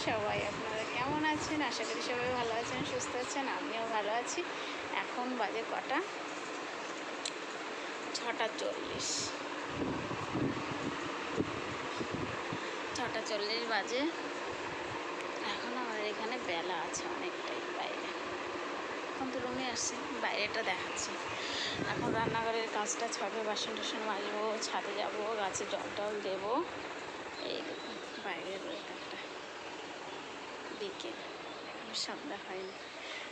সবাই, আপনারা কেমন আছেন? আশা করি সবাই ভালো আছেন, সুস্থ আছেন। আমিও ভালো আছি। এখন বাজে কটা? 6:40। 6:40 বাজে। এখন আমাদের এখানে বেলা আছে অনেকটাই বাইরে। এখন তো রুমে আসছি, বাইরেটা দেখাচ্ছি। এখন রান্নাঘরের কাজটা হবে, বাসন টাসন মাজবো, ছাদে যাবো, গাছে জল টল দেবো। এই দেখুন বাইরের ওয়েদারটা, বিকেল, এখন সন্ধ্যা হয়নি।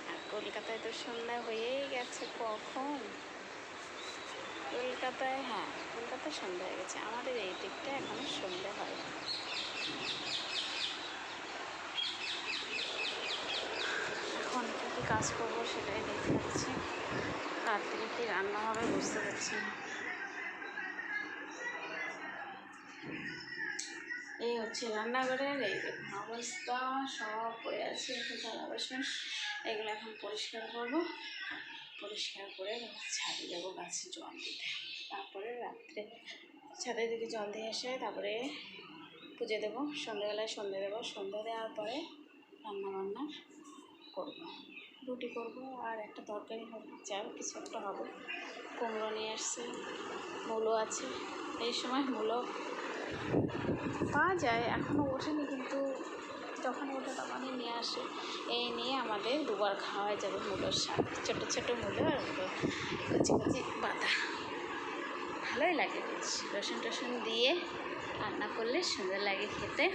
আর কলকাতায় তো সন্ধ্যা হয়েই গেছে কখন। কলকাতায় সন্ধ্যা হয়ে গেছে। আমাদের এই দিকটা এখনো সন্ধ্যা হয়নি। এখন কী কী কাজ করবো সেটাই দেখতে পাচ্ছি। রাত্রে কী রান্না হবে বুঝতে পারছি না। এই হচ্ছে রান্নাঘরের এই দেখুন অবস্থা, সব পড়ে আছে। এখন থালা বাসন এগুলো এখন পরিষ্কার করবো। পরিষ্কার করে ছাদে যাবো গাছে জল দিতে। তারপরে রাত্রে ছাদের দিকে জল দিয়ে এসে তারপরে পুজো দেবো। সন্ধ্যেবেলায় সন্ধ্যে দেবো। সন্ধ্যে দেওয়ার পরে রান্নাবান্না করবো। রুটি করবো আর একটা তরকারি হবে, চাল কিছু একটা হবে। কুমড়ো নিয়ে আসছে, মূলো আছে। এই সময় মূলো পাওয়া যায়, এখনও ওঠেনি, কিন্তু যখন ওঠে তখনই নিয়ে আসে। এই নিয়ে আমাদের দুবার খাওয়া যাবে মূলোর শাক। ছোটো ছোটো মূলো আর মূলো কচি কচি পাতা, ভালোই লাগে বেশ। রসুন টসুন দিয়ে রান্না করলে সুন্দর লাগে খেতে।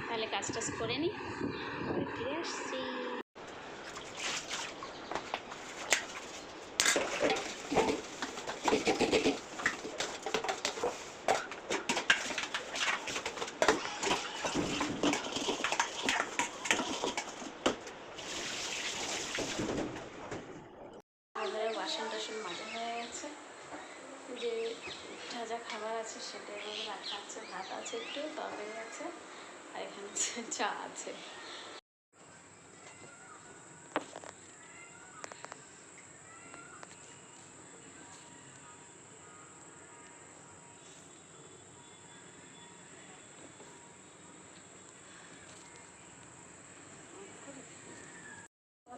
তাহলে কাজ টাজ করে নিই, পরে ফিরে আসছি। বাসন টাসন মাজা হয়ে গেছে। যে যা খাবার আছে সেটা এভাবে রাখা আছে। ভাত আছে, একটু তরকারি আছে, আর এখানে চা আছে।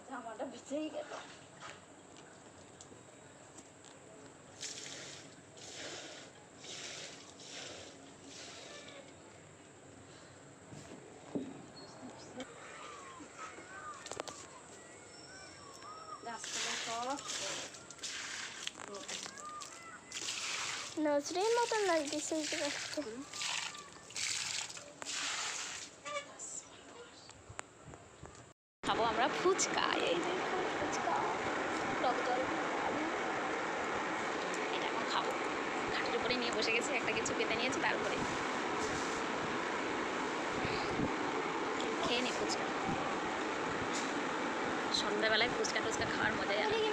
জামাটা ভিজেই গেল। নজরের মতন লাগতেছে এই গাছটা। খাবো আমরা ফুচকা। এই দেখুন ফুচকা, টক জল। এটা এখন খাবো। খাটের উপরে নিয়ে বসে গেছে, একটা কিছু পেতে নিয়েছে, তারপরে খেয়ে নি ফুচকা। সন্ধ্যাবেলায় ফুচকা টুচকা খাওয়ার মজাই আলাদা।